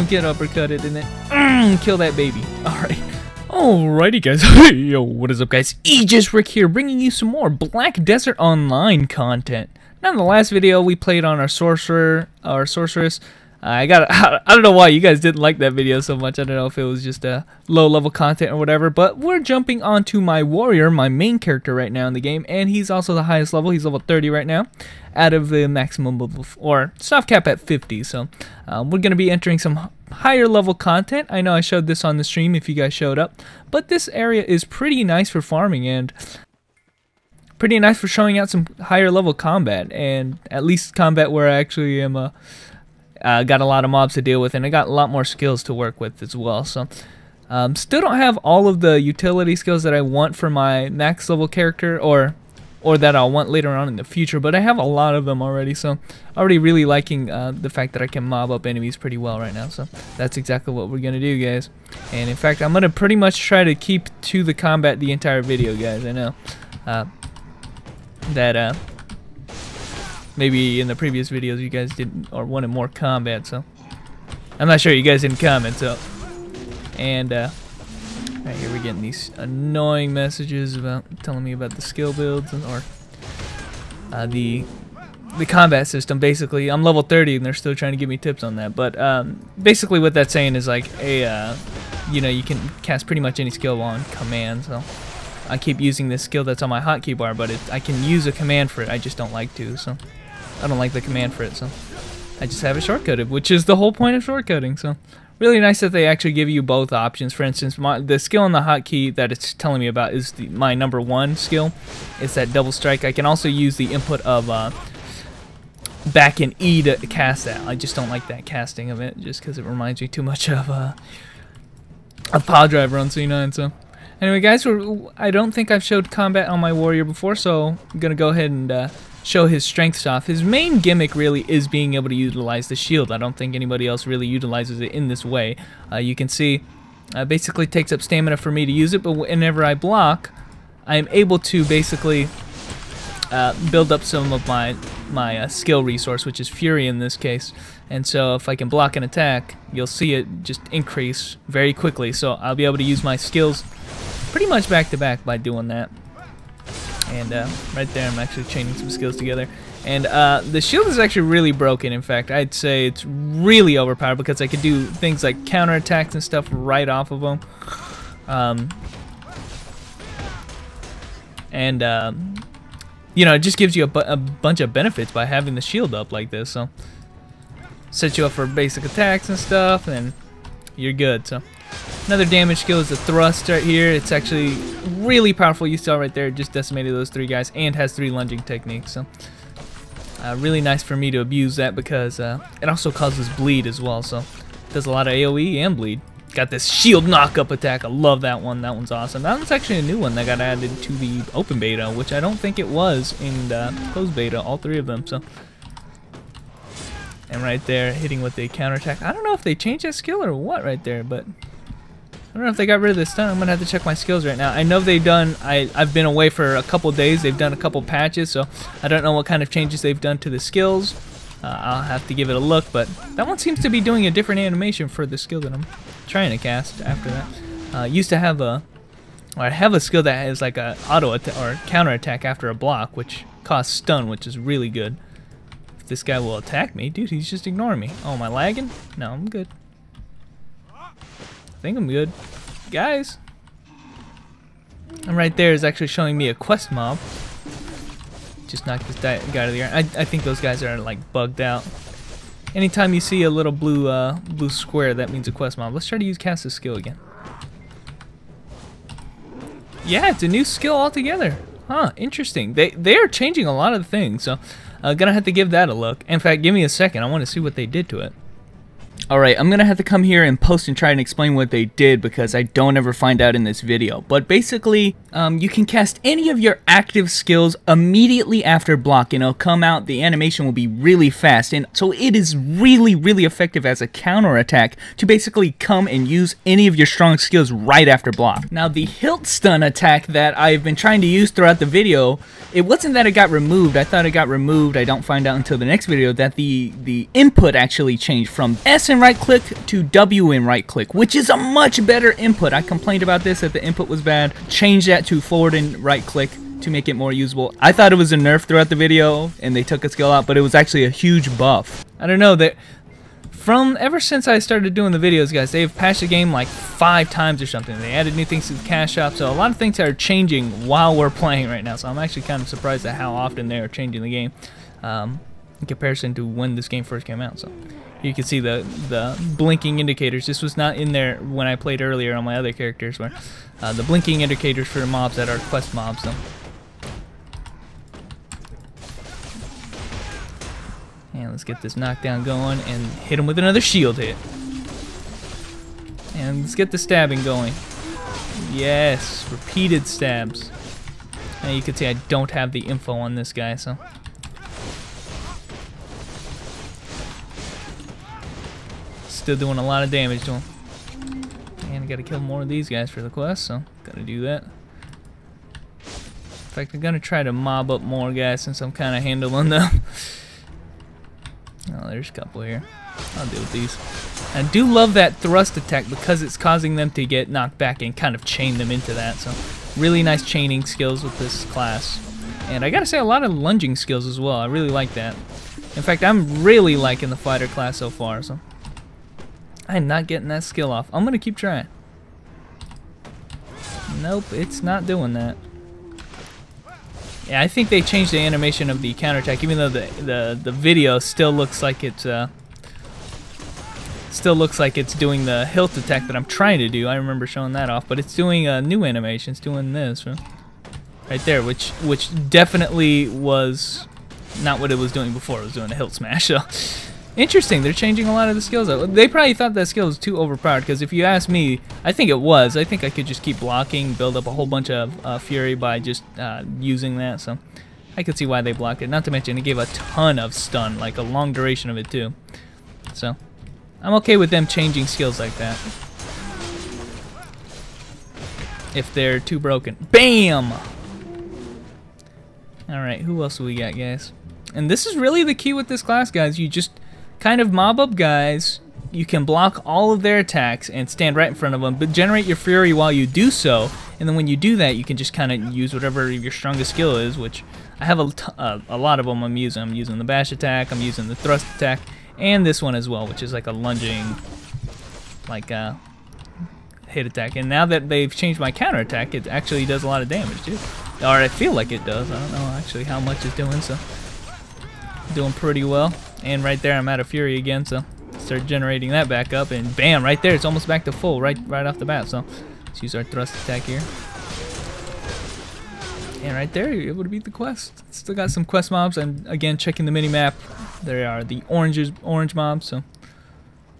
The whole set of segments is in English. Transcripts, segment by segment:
get uppercutted and then kill that baby. Alright. Alrighty guys, yo, what is up guys, Aegis Rick here, bringing you some more Black Desert Online content. Now in the last video we played on our sorceress. I don't know why you guys didn't like that video so much. I don't know if it was just low level content or whatever, but we're jumping onto my warrior, my main character right now in the game, and he's also the highest level. He's level 30 right now, out of the maximum or soft cap at 50. So we're going to be entering some higher level content. I know I showed this on the stream if you guys showed up, but this area is pretty nice for farming and pretty nice for showing out some higher level combat, and at least combat where I actually am got a lot of mobs to deal with, and I got a lot more skills to work with as well. So still don't have all of the utility skills that I want for my max level character or that I'll want later on in the future, but I have a lot of them already, so already really liking the fact that I can mob up enemies pretty well right now. So that's exactly what we're gonna do, guys. And in fact, I'm gonna pretty much try to keep to the combat the entire video, guys. I know that maybe in the previous videos you guys didn't or wanted more combat, so I'm not sure you guys didn't comment. So and right here we're getting these annoying messages about telling me about the skill builds or the combat system. Basically, I'm level 30 and they're still trying to give me tips on that. But basically, what that's saying is like you know, you can cast pretty much any skill on command. So I keep using this skill that's on my hotkey bar, but I can use a command for it. I just don't like to. So I don't like the command for it. So I just have it shortcutted, which is the whole point of shortcutting. So really nice that they actually give you both options. For instance, the skill on the hotkey that it's telling me about is my number 1 skill. It's that double strike. I can also use the input of back in E to cast that. I just don't like that casting of it, just because it reminds me too much of Power Driver on C9. So anyway, guys, I don't think I've showed combat on my warrior before, so I'm gonna go ahead and show his strengths off. His main gimmick really is being able to utilize the shield. I don't think anybody else really utilizes it in this way. You can see basically takes up stamina for me to use it, but whenever I block, I am able to basically build up some of my skill resource, which is Fury in this case. And so if I can block an attack, you'll see it just increase very quickly. So I'll be able to use my skills pretty much back to back by doing that. And right there, I'm actually chaining some skills together. And the shield is actually really broken. In fact, I'd say it's really overpowered because I could do things like counterattacks and stuff right off of them. You know, it just gives you a bunch of benefits by having the shield up like this. So sets you up for basic attacks and stuff, and you're good. So another damage skill is the thrust right here. It's actually really powerful. You saw right there, it just decimated those 3 guys and has 3 lunging techniques. So really nice for me to abuse that because it also causes bleed as well. So it does a lot of AoE and bleed. Got this shield knock-up attack. I love that one. That one's awesome. That one's actually a new one that got added to the open beta, which I don't think it was in the closed beta, all 3 of them. So, and right there, hitting with the counterattack. I don't know if they changed that skill or what right there, but I don't know if they got rid of this stun. I'm gonna have to check my skills right now. I know they've done. I've been away for a couple days. They've done a couple patches, so I don't know what kind of changes they've done to the skills. I'll have to give it a look, but that one seems to be doing a different animation for the skill that I'm trying to cast after that. Used to have I have a skill that has like a auto attack or counter attack after a block, which costs stun, which is really good. If this guy will attack me, dude, he's just ignoring me. Oh, am I lagging? No, I'm good. I think I'm good, guys. And right there is actually showing me a quest mob. Just knocked this guy out of the air. I think those guys are like bugged out. Anytime you see a little blue square, that means a quest mob. Let's try to cast this skill again. Yeah, it's a new skill altogether. Huh, interesting. They are changing a lot of things, so gonna have to give that a look. In fact, give me a second. I want to see what they did to it. Alright, I'm going to have to come here and post and try and explain what they did because I don't ever find out in this video. But basically, you can cast any of your active skills immediately after block, and it'll come out, the animation will be really fast. And so it is really, really effective as a counter attack to basically come and use any of your strong skills right after block. Now, the hilt stun attack that I've been trying to use throughout the video, it wasn't that it got removed. I thought it got removed. I don't find out until the next video that the input actually changed from SM and right click to W and right click, which is a much better input. I complained about this, that the input was bad. Change that to forward and right click to make it more usable. I thought it was a nerf throughout the video and they took a skill out, but it was actually a huge buff. I don't know, that from ever since I started doing the videos, guys, they've patched the game like 5 times or something. They added new things to the cash shop, so a lot of things are changing while we're playing right now. So I'm actually kind of surprised at how often they are changing the game in comparison to when this game first came out. So you can see the blinking indicators. This was not in there when I played earlier on my other characters, where the blinking indicators for the mobs that are quest mobs. So. And let's get this knockdown going and hit him with another shield hit. And let's get the stabbing going. Yes, repeated stabs. And you can see I don't have the info on this guy, so. Still doing a lot of damage to him. And I gotta kill more of these guys for the quest, so gotta do that. In fact, I'm gonna try to mob up more guys since I'm kinda handling them. Oh, there's a couple here. I'll deal with these. I do love that thrust attack because it's causing them to get knocked back and kind of chain them into that. So really nice chaining skills with this class. And I gotta say, a lot of lunging skills as well. I really like that. In fact, I'm really liking the fighter class so far. So I'm not getting that skill off. I'm gonna keep trying. Nope, it's not doing that. Yeah, I think they changed the animation of the counterattack, even though the video still looks like it's doing the hilt attack that I'm trying to do. I remember showing that off, but it's doing a new animation. It's doing this right there, which definitely was not what it was doing before. It was doing a hilt smash. So interesting. They're changing a lot of the skills. They probably thought that skill was too overpowered, because if you ask me, I think it was. I think I could just keep blocking, build up a whole bunch of fury by just using that. So I could see why they blocked it. Not to mention it gave a ton of stun, like a long duration of it too. So I'm okay with them changing skills like that. If they're too broken. Bam! Alright, who else do we got, guys? And this is really the key with this class, guys. You just kind of mob up guys. You can block all of their attacks and stand right in front of them, but generate your fury while you do so. And then when you do that, you can just kind of use whatever your strongest skill is, which I have a lot of them I'm using. I'm using the bash attack, I'm using the thrust attack, and this one as well, which is like a lunging, like hit attack. And now that they've changed my counter attack, it actually does a lot of damage too. Or I feel like it does. I don't know actually how much it's doing, so doing pretty well. And right there I'm out of fury again, so start generating that back up, and bam, right there it's almost back to full right off the bat. So let's use our thrust attack here. And right there, you're able to beat the quest. Still got some quest mobs. I'm again checking the mini map. There are the orange mobs, so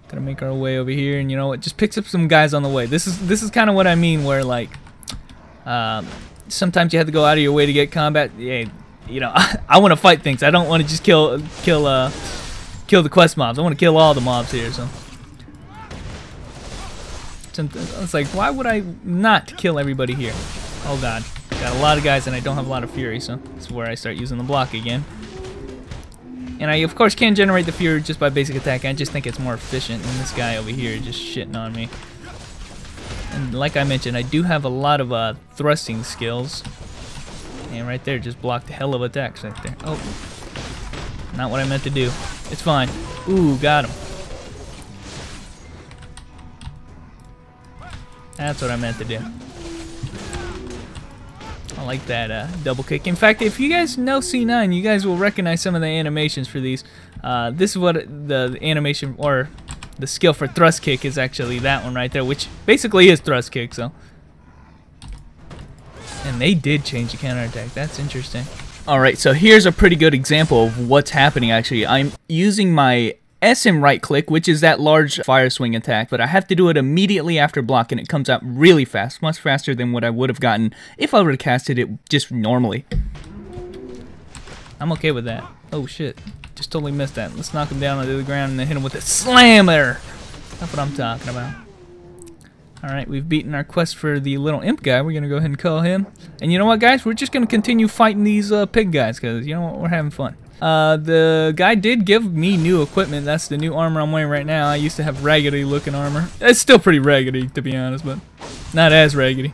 gonna make our way over here, and you know what, just picks up some guys on the way. This is kind of what I mean, where like sometimes you have to go out of your way to get combat. Yeah, you know, I want to fight things. I don't want to just kill the quest mobs. I want to kill all the mobs here. So it's like, why would I not kill everybody here? Oh god, got a lot of guys and I don't have a lot of fury, so this is where I start using the block again. And I of course can generate the fury just by basic attack. I just think it's more efficient than this guy over here just shitting on me. And like I mentioned, I do have a lot of thrusting skills. And right there, just blocked a hell of attacks right there. Oh, not what I meant to do. It's fine. Ooh, got him. That's what I meant to do. I like that double kick. In fact, if you guys know C9, you guys will recognize some of the animations for these. This is what the animation, or the skill for thrust kick, is actually that one right there, which basically is thrust kick. So. And they did change the counterattack. That's interesting. Alright, so here's a pretty good example of what's happening actually. I'm using my S and right click, which is that large fire swing attack, but I have to do it immediately after block, and it comes out really fast, much faster than what I would have gotten if I would have casted it just normally. I'm okay with that. Oh shit, just totally missed that. Let's knock him down onto the ground and then hit him with a slammer. That's what I'm talking about. Alright, we've beaten our quest for the little imp guy. We're going to go ahead and call him. And you know what, guys? We're just going to continue fighting these pig guys, because, you know what, we're having fun. The guy did give me new equipment. That's the new armor I'm wearing right now. I used to have raggedy looking armor. It's still pretty raggedy, to be honest, but not as raggedy.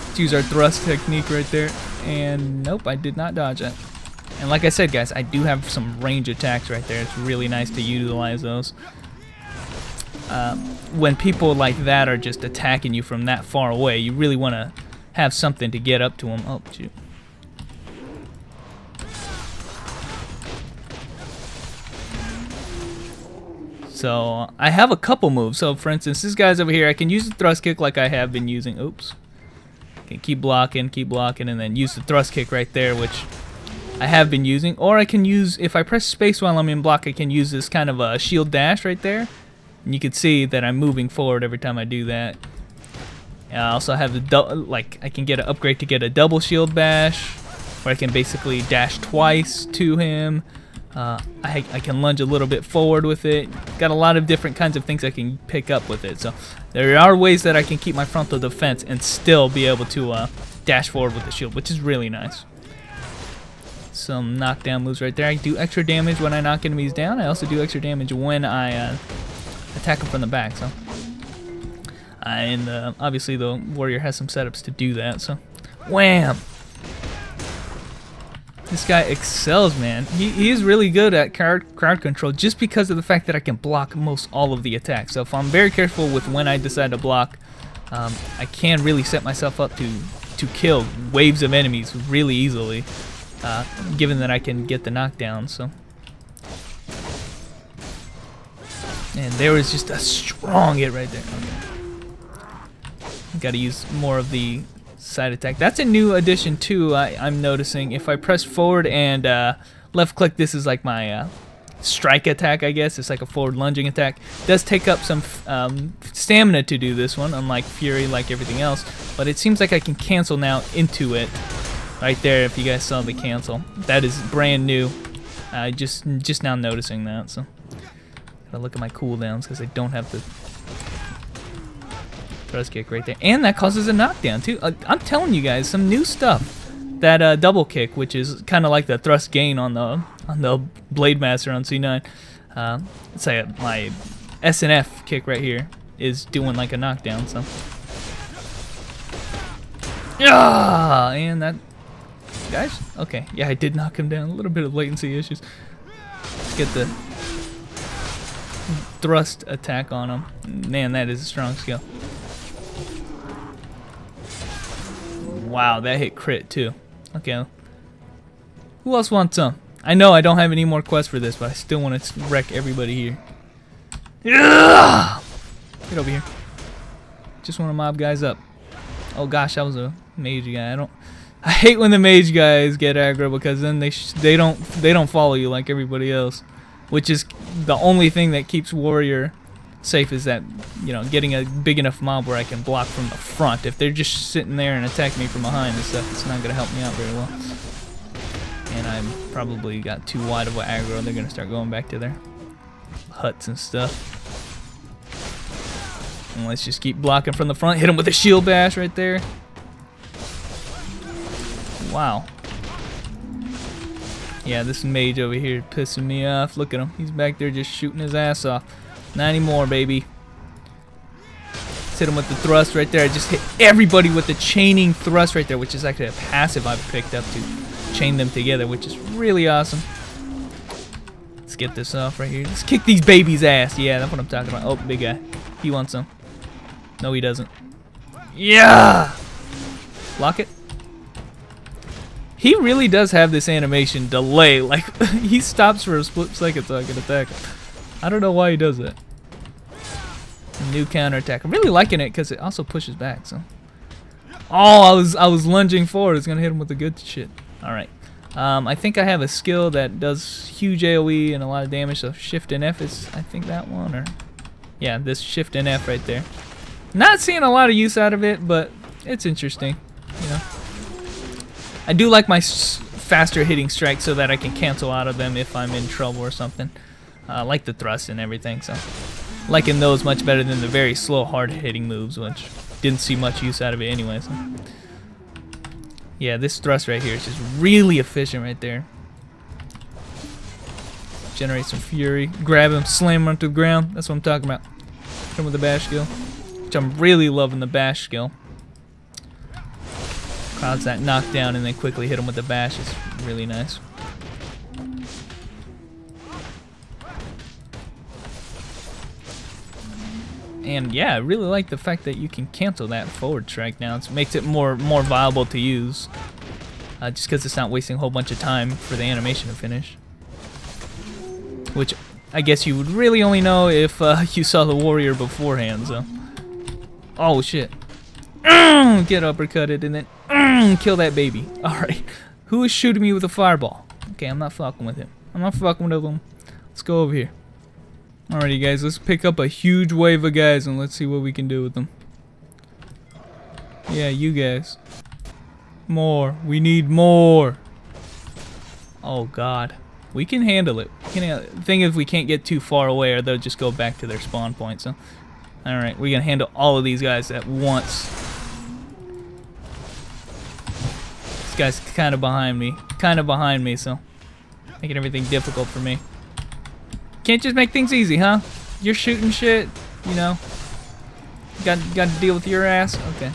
Let's use our thrust technique right there. And nope, I did not dodge that. And like I said, guys, I do have some range attacks right there. It's really nice to utilize those. When people like that are just attacking you from that far away, you really want to have something to get up to them. Oh, shoot. So I have a couple moves. So for instance, this guy's over here. I can use the thrust kick like I have been using. Oops. Can keep blocking, and then use the thrust kick right there, which I have been using. Or I can use, if I press space while I'm in block, I can use this kind of a shield dash right there. And you can see that I'm moving forward every time I do that. I also have the I can get an upgrade to get a double shield bash, where I can basically dash twice to him. I can lunge a little bit forward with it. Got a lot of different kinds of things I can pick up with it. So there are ways that I can keep my frontal defense and still be able to dash forward with the shield, which is really nice. Some knockdown moves right there. I do extra damage when I knock enemies down. I also do extra damage when I attack them from the back. So, and obviously the warrior has some setups to do that. So, wham! This guy excels, man. He is really good at crowd control just because of the fact that I can block most all of the attacks. So if I'm very careful with when I decide to block, I can really set myself up to kill waves of enemies really easily, given that I can get the knockdown. So, and there was just a strong hit right there. Okay. Got to use more of the side attack. That's a new addition too. I'm noticing if I press forward and left click, this is like my strike attack, I guess. It's like a forward lunging attack. It does take up some stamina to do this one, unlike Fury, like everything else. But it seems like I can cancel now into it right there. If you guys saw the cancel, that is brand new. Just now noticing that. So gotta look at my cooldowns because I don't have the thrust kick right there, and that causes a knockdown too. I'm telling you guys some new stuff. That double kick, which is kind of like the thrust gain on the Blade Master on C9. Let's say my SNF kick right here is doing like a knockdown. So, yeah, and that, guys. Okay, yeah, I did knock him down. A little bit of latency issues. Let's get the thrust attack on him. Man, that is a strong skill. Wow, that hit crit too. Okay. Who else wants some? I know I don't have any more quests for this, but I still want to wreck everybody here. Yeah! Get over here. Just want to mob guys up. Oh gosh, that was a mage guy. I hate when the mage guys get aggro because then they don't follow you like everybody else, which is the only thing that keeps warrior safe, is that, you know, getting a big enough mob where I can block from the front. If they're just sitting there and attacking me from behind and stuff, it's not gonna help me out very well. And I'm probably got too wide of an aggro. They're gonna start going back to their huts and stuff. And let's just keep blocking from the front. Hit him with a shield bash right there. Wow. Yeah, this mage over here pissing me off. Look at him. He's back there just shooting his ass off. Not anymore, baby. Let's hit him with the thrust right there. I just hit everybody with the chaining thrust right there, which is actually a passive I've picked up to chain them together, which is really awesome. Let's get this off right here. Let's kick these babies' ass. Yeah, that's what I'm talking about. Oh, big guy. He wants some. No, he doesn't. Yeah! Lock it. He really does have this animation delay. Like, he stops for a split second so I can attack him. I don't know why he does that. New counterattack. I'm really liking it because it also pushes back. So, oh, I was lunging forward. It's gonna hit him with the good shit. All right. I think I have a skill that does huge AOE and a lot of damage. So Shift and F is, I think, that one, or yeah, this Shift and F right there. Not seeing a lot of use out of it, but it's interesting. You know, I do like my faster hitting strikes so that I can cancel out of them if I'm in trouble or something. Like the thrust and everything, so liking those much better than the very slow, hard-hitting moves, which didn't see much use out of it anyway. So, yeah, this thrust right here is just really efficient right there. generate some fury. Grab him, slam him onto the ground. That's what I'm talking about. Hit him with the bash skill, which I'm really loving the bash skill. Crowds that knockdown and then quickly hit him with the bash is really nice. And yeah, I really like the fact that you can cancel that forward strike now. It makes it more viable to use. Just because it's not wasting a whole bunch of time for the animation to finish. Which I guess you would really only know if you saw the warrior beforehand, so. Oh shit. Get uppercutted and then kill that baby. Alright. Who is shooting me with a fireball? Okay, I'm not fucking with him. I'm not fucking with him. Let's go over here. Alrighty guys, let's pick up a huge wave of guys and let's see what we can do with them. Yeah, you guys. More. We need more. Oh god. We can handle it. The thing is, we can't get too far away or they'll just go back to their spawn point. So, alright, we're gonna handle all of these guys at once. This guy's kind of behind me. So making everything difficult for me. Can't just make things easy, huh? You're shooting shit, you know. Got to deal with your ass. Okay.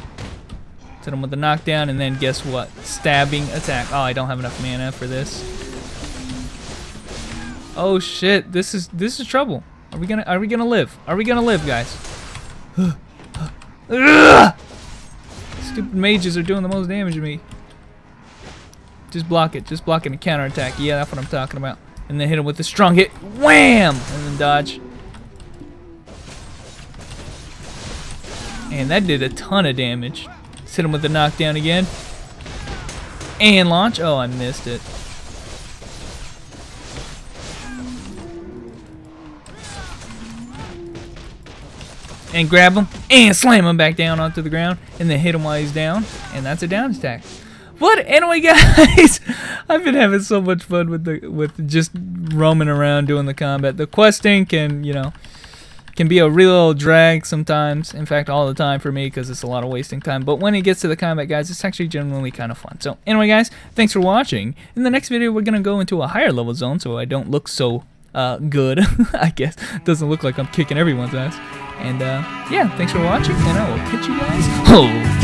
Hit him with the knockdown, and then guess what? Stabbing attack. Oh, I don't have enough mana for this. Oh shit! This is trouble. Are we gonna live? Are we gonna live, guys? Stupid mages are doing the most damage to me. Just block it. Just block it and counterattack. Yeah, that's what I'm talking about. And then hit him with a strong hit. Wham! And then dodge. And that did a ton of damage. Let's hit him with the knockdown again. And launch. Oh, I missed it. And grab him. And slam him back down onto the ground. And then hit him while he's down. And that's a down attack. What? Anyway, guys, I've been having so much fun with just roaming around doing the combat. The questing can be a real drag sometimes. In fact, all the time for me because it's a lot of wasting time. But when it gets to the combat, guys, it's actually genuinely kind of fun. So anyway, guys, thanks for watching. In the next video, we're gonna go into a higher level zone so I don't look so good. I guess it doesn't look like I'm kicking everyone's ass. And yeah, thanks for watching, and I will catch you guys.